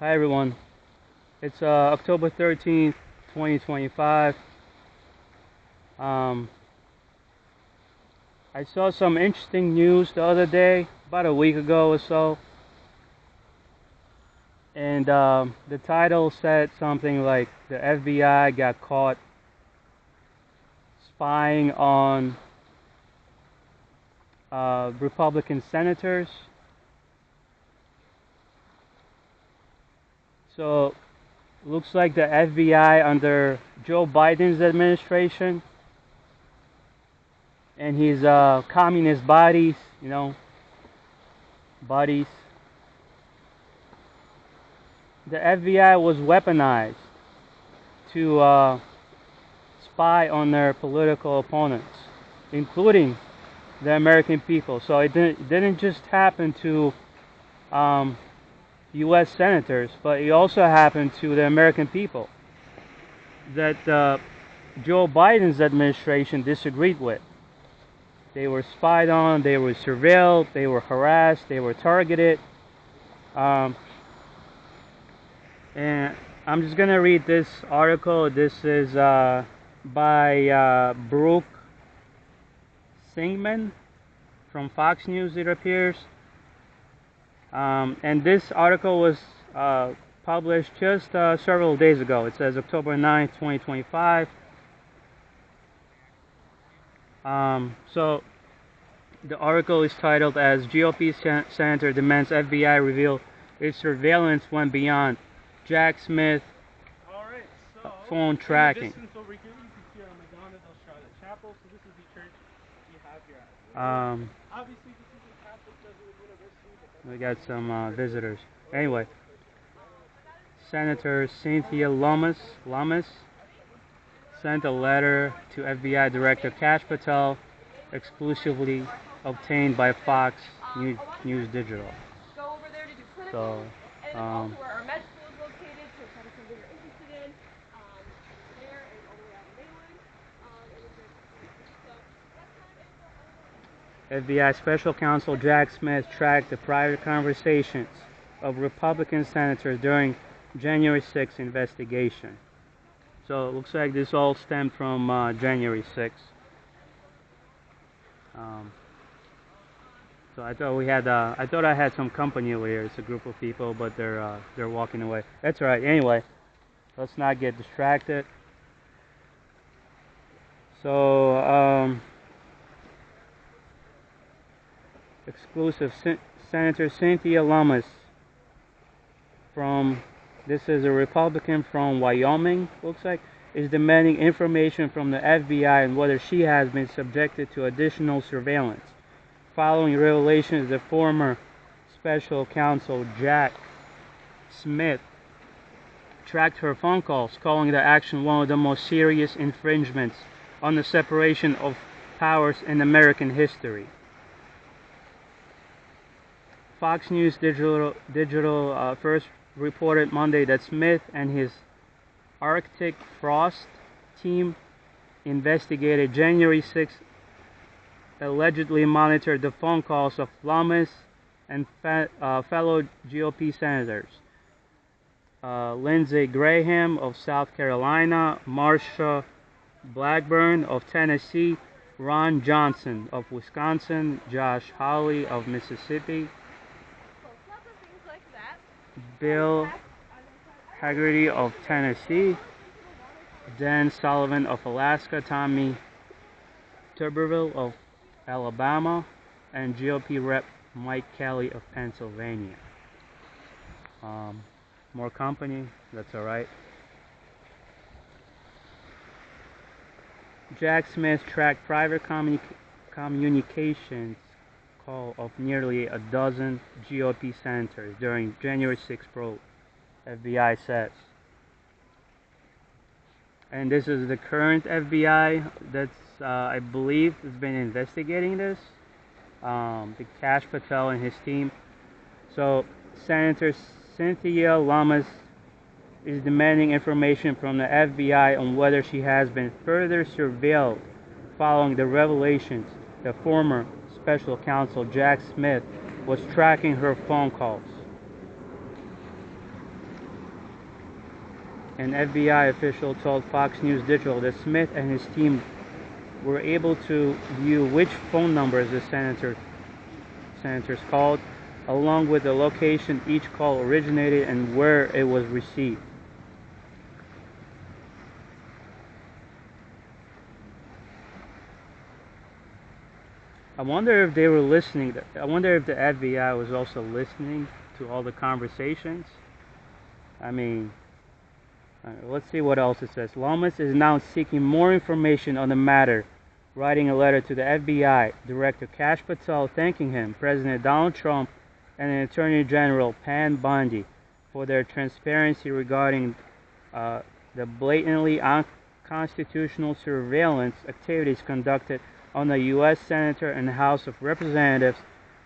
Hi everyone. It's October 13th, 2025. Um, I saw some interesting news the other day, about a week ago or so, and the title said something like the FBI got caught spying on Republican senators. So, looks like the FBI under Joe Biden's administration and his communist buddies, the FBI was weaponized to spy on their political opponents, including the American people. So it didn't just happen to um, U.S. senators, but it also happened to the American people that Joe Biden's administration disagreed with. They were spied on, they were surveilled, they were harassed, they were targeted. Um, and I'm just gonna read this article. This is by Brooke Singman from Fox News, it appears. And this article was published just several days ago. It says October 9th, 2025. So the article is titled as GOP Senator Demands FBI Reveal Its Surveillance Went Beyond Jack Smith phone tracking. In the distance over here, you can see our Madonna del Charlotte Chapel. So this is the church we have here at Obviously, this is a Catholic Jesuit university. We got some visitors. Anyway, Senator Cynthia Lummis sent a letter to FBI Director Kash Patel, exclusively obtained by Fox News Digital. So, FBI Special Counsel Jack Smith tracked the private conversations of Republican senators during January 6th investigation. So it looks like this all stemmed from January 6th. So I thought I had some company over here. It's a group of people, but they're walking away. That's all right. Anyway, let's not get distracted. So exclusive Senator Cynthia Lummis this is a Republican from Wyoming, looks like, is demanding information from the FBI on whether she has been subjected to additional surveillance following revelations that former special counsel Jack Smith tracked her phone calls, calling the action one of the most serious infringements on the separation of powers in American history. Fox News Digital first reported Monday that Smith and his Arctic Frost team investigated January 6th, allegedly monitored the phone calls of Lummis and fellow GOP senators Lindsey Graham of South Carolina, Marsha Blackburn of Tennessee, Ron Johnson of Wisconsin, Josh Hawley of Mississippi, Bill Hagerty of Tennessee, Dan Sullivan of Alaska, Tommy Tuberville of Alabama, and GOP Rep Mike Kelly of Pennsylvania. More company, that's alright. Jack Smith tracked private communications call of nearly a dozen GOP senators during January 6th probe, FBI says. And this is the current FBI that's, I believe, has been investigating this. The Kash Patel and his team. So, Senator Cynthia Lummis is demanding information from the FBI on whether she has been further surveilled following the revelations that former Special Counsel Jack Smith was tracking her phone calls. An FBI official told Fox News Digital that Smith and his team were able to view which phone numbers the senators called, along with the location each call originated and where it was received. I wonder if they were listening. I wonder if the FBI was also listening to all the conversations. I mean, let's see what else it says. Lamas is now seeking more information on the matter, writing a letter to the FBI Director Kash Patel thanking him, President Donald Trump, and Attorney General Pam Bondi for their transparency regarding the blatantly unconstitutional surveillance activities conducted on a U.S. Senator and House of Representatives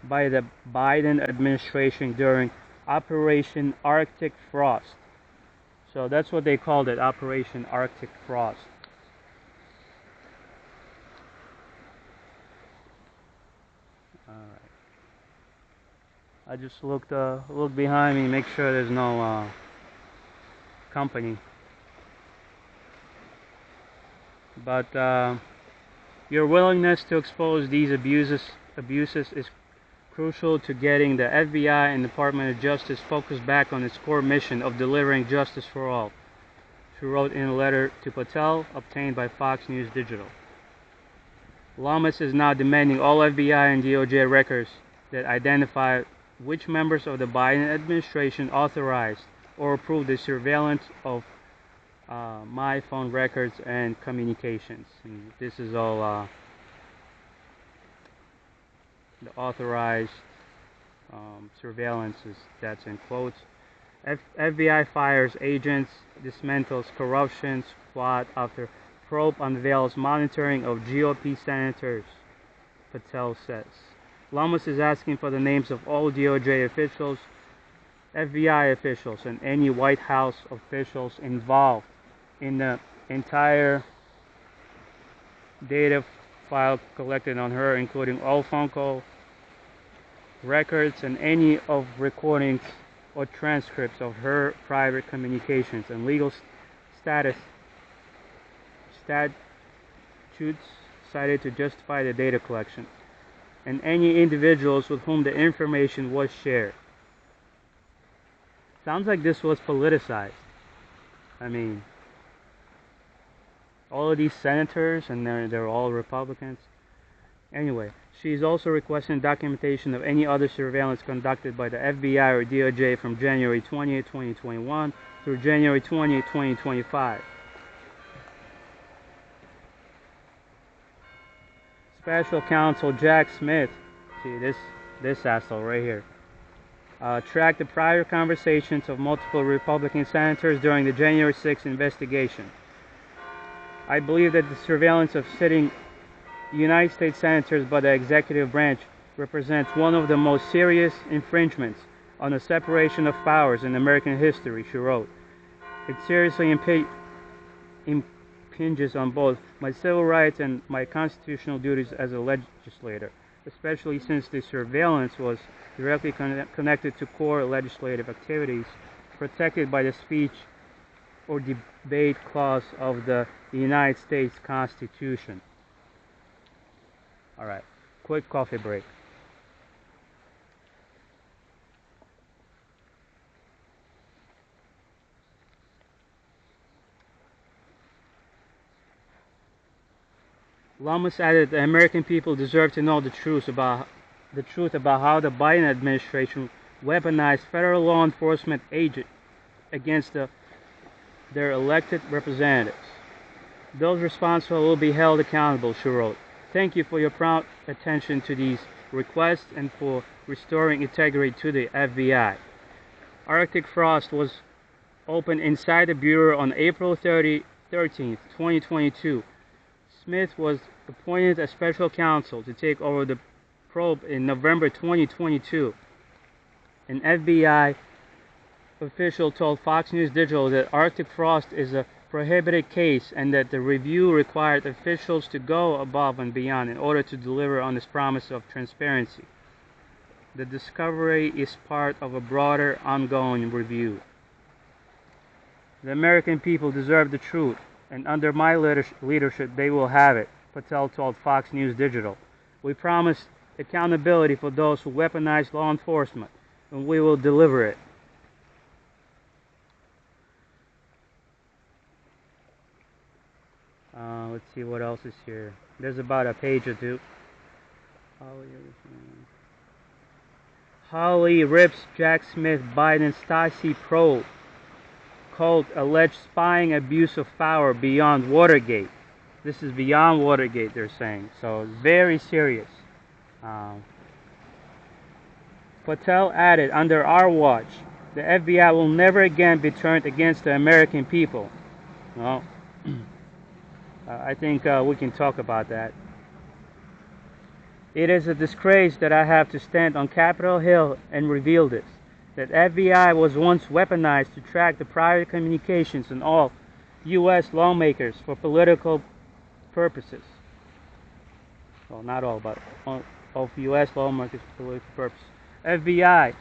by the Biden administration during Operation Arctic Frost. So that's what they called it, Operation Arctic Frost. Alright. I just looked behind me, make sure there's no company. But your willingness to expose these abuses is crucial to getting the FBI and Department of Justice focused back on its core mission of delivering justice for all, she wrote in a letter to Patel obtained by Fox News Digital. Lamas is now demanding all FBI and DOJ records that identify which members of the Biden administration authorized or approved the surveillance of my phone records and communications. And this is all the authorized surveillance, that's in quotes. FBI fires agents, dismantles corruption squad after probe unveils monitoring of GOP senators, Patel says. Lamas is asking for the names of all DOJ officials, FBI officials, and any White House officials involved in the entire data file collected on her, including all phone call records and any of recordings or transcripts of her private communications and legal statutes cited to justify the data collection, and any individuals with whom the information was shared. Sounds like this was politicized. I mean, all of these senators, and they're all Republicans. Anyway, she's also requesting documentation of any other surveillance conducted by the FBI or DOJ from January 20, 2021 through January 20, 2025. Special Counsel Jack Smith, see this asshole right here, tracked the prior conversations of multiple Republican senators during the January 6th investigation. I believe that the surveillance of sitting United States senators by the executive branch represents one of the most serious infringements on the separation of powers in American history, she wrote. It seriously impinges on both my civil rights and my constitutional duties as a legislator, especially since the surveillance was directly connected to core legislative activities protected by the speech or debate clause of the United States Constitution. Alright, quick coffee break. Lamas added the American people deserve to know the truth about how the Biden administration weaponized federal law enforcement agents against their elected representatives. Those responsible will be held accountable, she wrote. Thank you for your prompt attention to these requests and for restoring integrity to the FBI. Arctic Frost was opened inside the Bureau on April 13th, 2022. Smith was appointed as special counsel to take over the probe in November 2022. An FBI official told Fox News Digital that Arctic Frost is a prohibited case and that the review required officials to go above and beyond in order to deliver on this promise of transparency. The discovery is part of a broader ongoing review. The American people deserve the truth, and under my leadership, they will have it, Patel told Fox News Digital. We promise accountability for those who weaponize law enforcement, and we will deliver it. Let's see what else is here. There's about a page or two. Holly rips Jack Smith Biden Stasi probe. Called alleged spying abuse of power beyond Watergate. This is beyond Watergate, they're saying. So it's very serious. Patel added, under our watch, the FBI will never again be turned against the American people. Well, I think we can talk about that. It is a disgrace that I have to stand on Capitol Hill and reveal this. That FBI was once weaponized to track the private communications of all U.S. lawmakers for political purposes. Well, not all, but of U.S. lawmakers for political purposes. FBI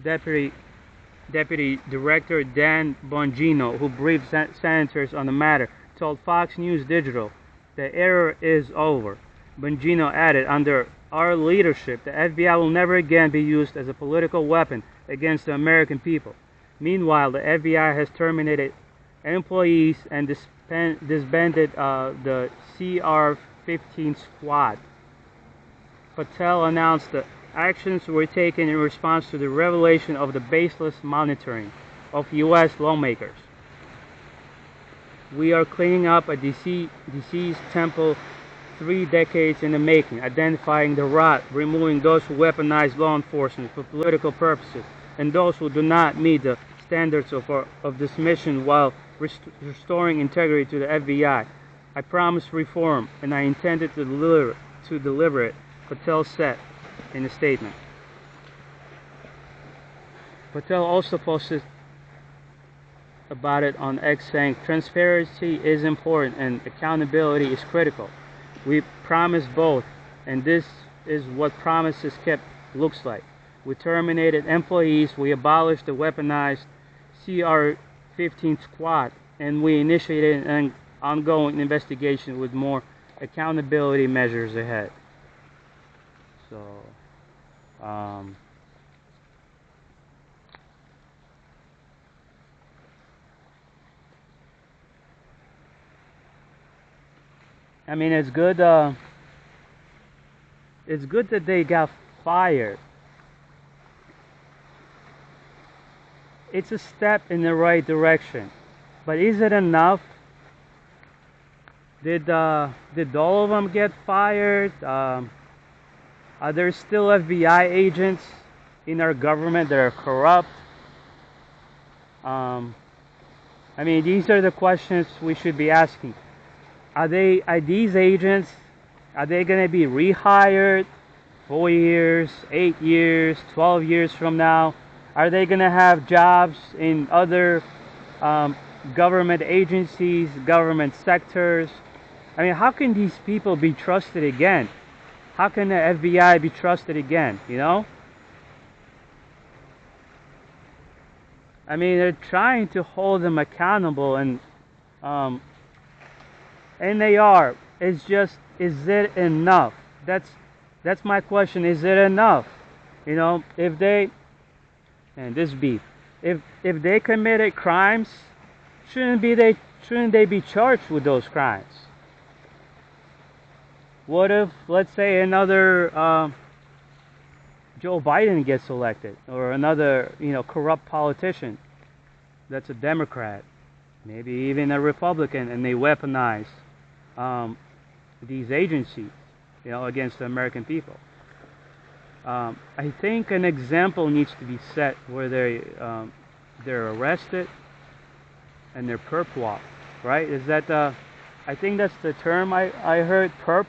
Deputy Director Dan Bongino, who briefed senators on the matter, told Fox News Digital, the era is over. Bongino added, under our leadership, the FBI will never again be used as a political weapon against the American people. Meanwhile, the FBI has terminated employees and disbanded the CR-15 squad. Patel announced that actions were taken in response to the revelation of the baseless monitoring of U.S. lawmakers. We are cleaning up a deceased temple 3 decades in the making, identifying the rot, removing those who weaponize law enforcement for political purposes, and those who do not meet the standards of this mission while restoring integrity to the FBI. I promised reform, and I intended to deliver it, Patel said in a statement. Patel also posted about it on X, saying, transparency is important and accountability is critical. We promised both, and this is what promises kept looks like. We terminated employees, we abolished the weaponized CR-15 squad, and we initiated an ongoing investigation with more accountability measures ahead. So, I mean, it's good that they got fired. It's a step in the right direction, but is it enough? Did all of them get fired? Are there still FBI agents in our government that are corrupt? I mean, these are the questions we should be asking. Are these agents, are they going to be rehired 4 years, 8 years, 12 years from now? Are they going to have jobs in other government agencies, government sectors? I mean, how can these people be trusted again? How can the FBI be trusted again, you know? I mean, they're trying to hold them accountable, and they are. It's just, is it enough? That's my question. Is it enough? You know, if they, and this beef, if they committed crimes, shouldn't they be charged with those crimes? What if, let's say, another Joe Biden gets elected, or another, corrupt politician that's a Democrat, maybe even a Republican, and they weaponize these agencies, against the American people. I think an example needs to be set where they're arrested and they're perp walked, right? Is that I think that's the term I heard, perp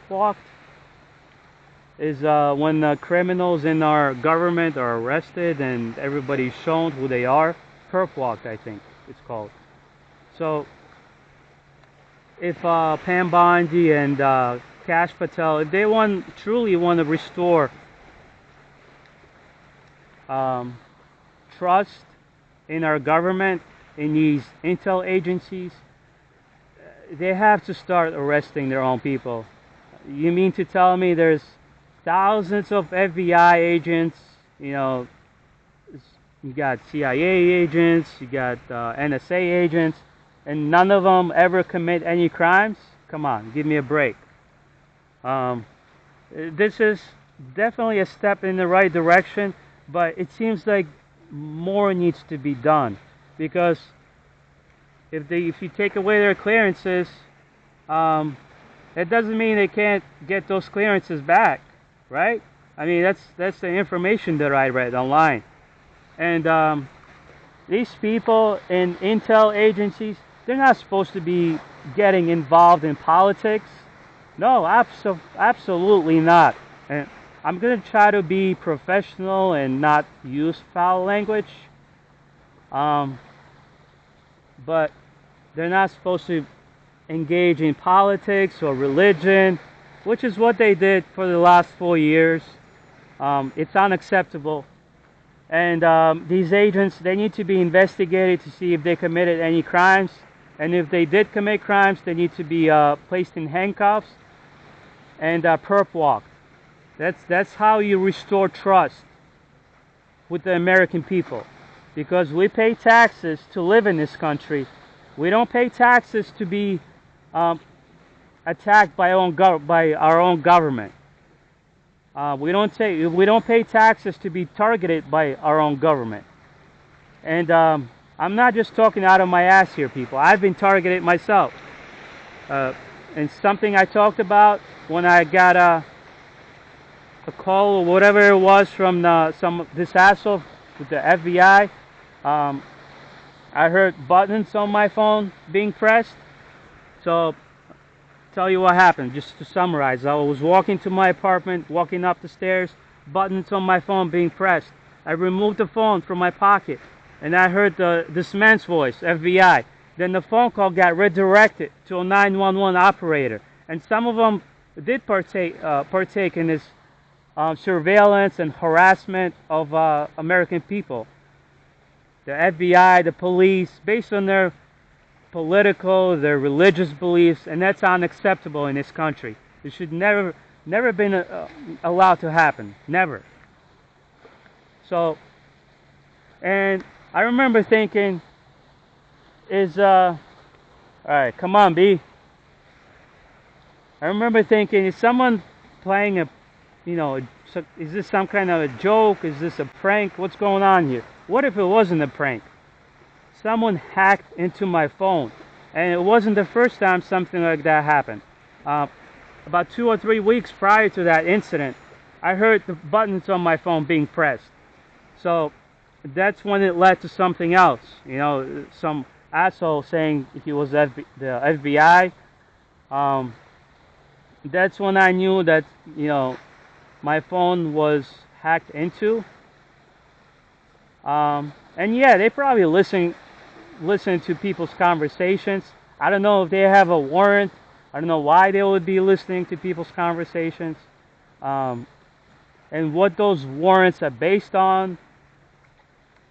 walked, is when criminals in our government are arrested and everybody's shown who they are. Perp walked, I think it's called. So if Pam Bondi and Kash Patel, if they truly want to restore trust in our government, in these intel agencies, they have to start arresting their own people. You mean to tell me there's thousands of FBI agents, you know, you got CIA agents, you got NSA agents, and none of them ever commit any crimes? Come on, give me a break. This is definitely a step in the right direction, but it seems like more needs to be done, because if you take away their clearances, it doesn't mean they can't get those clearances back, right? I mean, that's the information that I read online. And these people in intel agencies, they're not supposed to be getting involved in politics. No, absolutely not. And I'm going to try to be professional and not use foul language. But they're not supposed to engage in politics or religion, which is what they did for the last 4 years. It's unacceptable. And these agents, they need to be investigated to see if they committed any crimes. And if they did commit crimes, they need to be placed in handcuffs and perp walked. That's how you restore trust with the American people. Because we pay taxes to live in this country. We don't pay taxes to be attacked by our own government. We don't pay taxes to be targeted by our own government. And I'm not just talking out of my ass here, people. I've been targeted myself. And something I talked about when I got a call or whatever it was from this asshole with the FBI. I heard buttons on my phone being pressed. So tell you what happened, just to summarize. I was walking to my apartment, walking up the stairs, buttons on my phone being pressed. I removed the phone from my pocket, and I heard this man's voice, FBI. Then the phone call got redirected to a 911 operator, and some of them did partake in this surveillance and harassment of American people. The FBI, the police, based on their political, their religious beliefs, and that's unacceptable in this country. It should never been allowed to happen, never. So, and I remember thinking, all right, come on, B. I remember thinking, is someone playing is this some kind of a joke? Is this a prank? What's going on here? What if it wasn't a prank? Someone hacked into my phone, and it wasn't the first time something like that happened. About 2 or 3 weeks prior to that incident, I heard the buttons on my phone being pressed. So that's when it led to something else. You know, some asshole saying he was the FBI. That's when I knew that, you know, my phone was hacked into. And yeah, they probably listen to people's conversations. I don't know if they have a warrant. I don't know why they would be listening to people's conversations, and what those warrants are based on.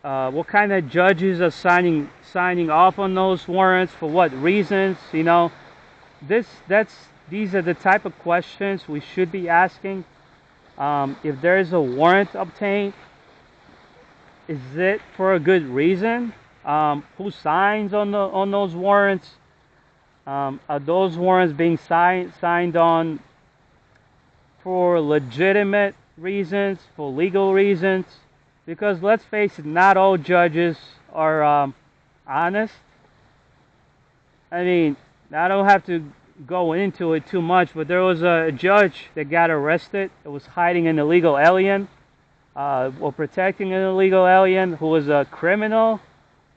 What kind of judges are signing off on those warrants, for what reasons? You know, these are the type of questions we should be asking. If there is a warrant obtained, is it for a good reason? Who signs on those warrants? Are those warrants being signed on for legitimate reasons, for legal reasons? Because let's face it, not all judges are honest. I mean, I don't have to go into it too much, but there was a judge that got arrested that was hiding an illegal alien, or protecting an illegal alien who was a criminal,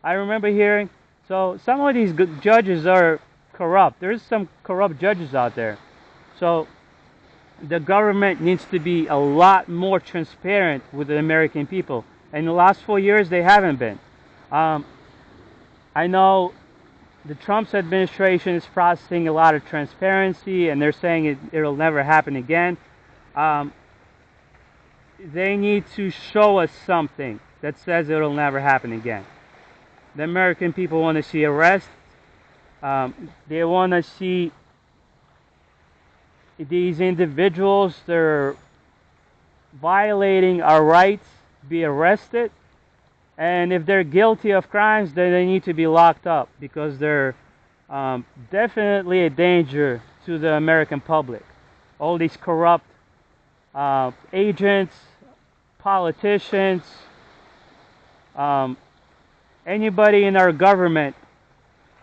I remember hearing. So some of these judges are corrupt. There's some corrupt judges out there. So the government needs to be a lot more transparent with the American people. In the last 4 years, they haven't been. I know the Trump administration is processing a lot of transparency, and they're saying it'll never happen again. They need to show us something that says it'll never happen again. The American people want to see arrests. They want to see these individuals that are violating our rights be arrested, and if they're guilty of crimes, then they need to be locked up because they're definitely a danger to the American public. All these corrupt agents, politicians, anybody in our government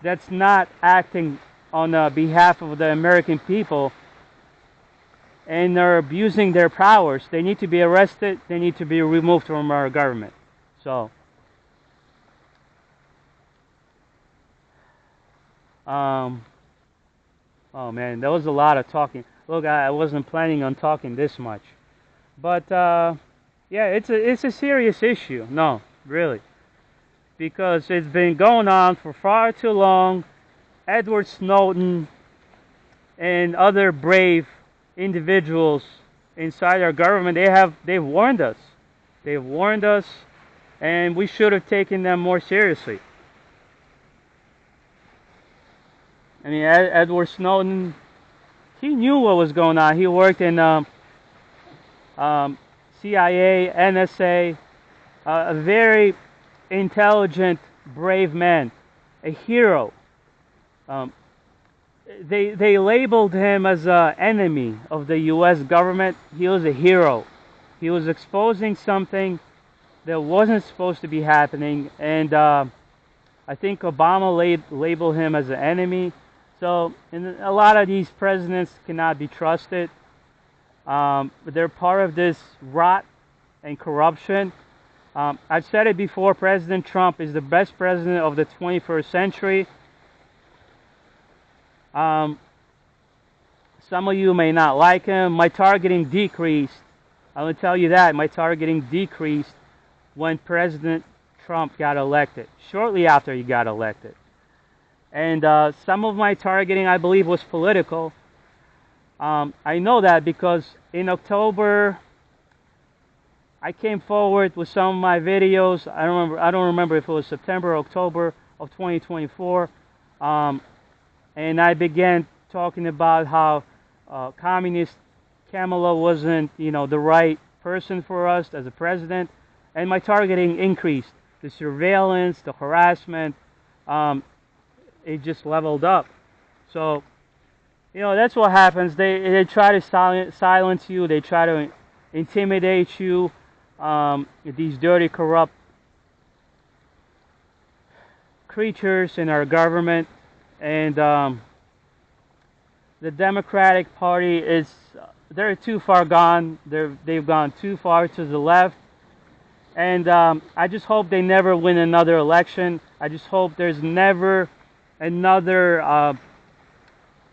that's not acting on behalf of the American people and are abusing their powers, they need to be arrested, they need to be removed from our government. So, oh man, that was a lot of talking. Look, I wasn't planning on talking this much. But, yeah, it's a serious issue. No, really. Because it's been going on for far too long. Edward Snowden and other brave individuals inside our government, they've warned us. They've warned us, and we should have taken them more seriously. I mean, Edward Snowden, he knew what was going on. He worked in CIA, NSA, a very intelligent, brave man, a hero. They labeled him as an enemy of the U.S. government. He was a hero. He was exposing something that wasn't supposed to be happening, and I think Obama labeled him as an enemy. So, and a lot of these presidents cannot be trusted. They're part of this rot and corruption. I've said it before, President Trump is the best president of the 21st century. Some of you may not like him. My targeting decreased. I'm going to tell you that. My targeting decreased when President Trump got elected, shortly after he got elected. And some of my targeting, I believe, was political. I know that because in October, I came forward with some of my videos. I don't remember if it was September or October of 2024. And I began talking about how communist Kamala wasn't, the right person for us as a president. And my targeting increased. The surveillance, the harassment, it just leveled up. So, that's what happens. They try to silence you. They try to intimidate you. These dirty, corrupt creatures in our government. And the Democratic Party they're too far gone. They've gone too far to the left. And I just hope they never win another election. I just hope there's never another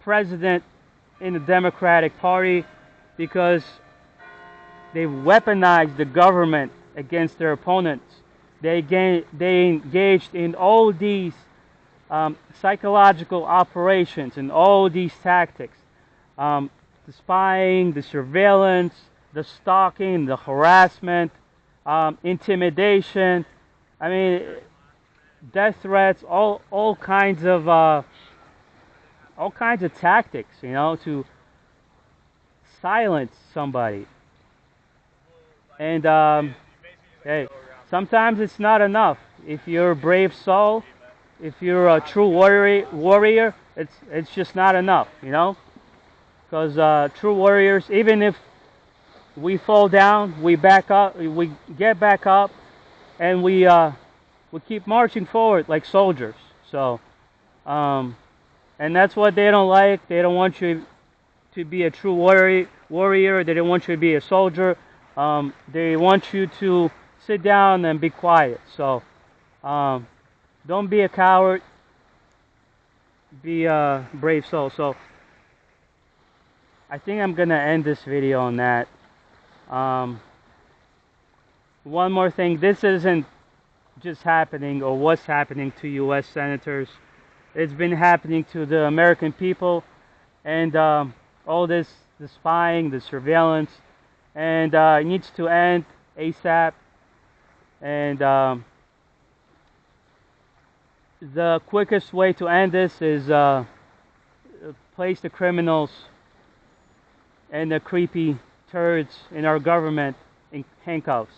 president in the Democratic Party, because they've weaponized the government against their opponents. They engaged in all these psychological operations and all these tactics. The spying, the surveillance, the stalking, the harassment, intimidation. I mean, death threats, all kinds of tactics, to silence somebody. And hey, sometimes it's not enough. If you're a brave soul, if you're a true warrior, it's just not enough, because true warriors, even if we fall down, we back up, we get back up, and we keep marching forward like soldiers. So, and that's what they don't like. They don't want you to be a true warrior. They don't want you to be a soldier. They want you to sit down and be quiet. So, don't be a coward. Be a brave soul. So, I think I'm gonna end this video on that. One more thing. This isn't just happening or what's happening to U.S. senators. It's been happening to the American people, and all the spying, the surveillance, and it needs to end ASAP. And the quickest way to end this is place the criminals and the creepy turds in our government in handcuffs.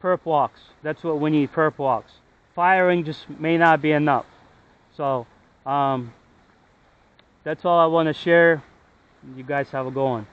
Perp walks. That's what we need, perp walks. Firing just may not be enough. So, that's all I want to share. You guys have a good one.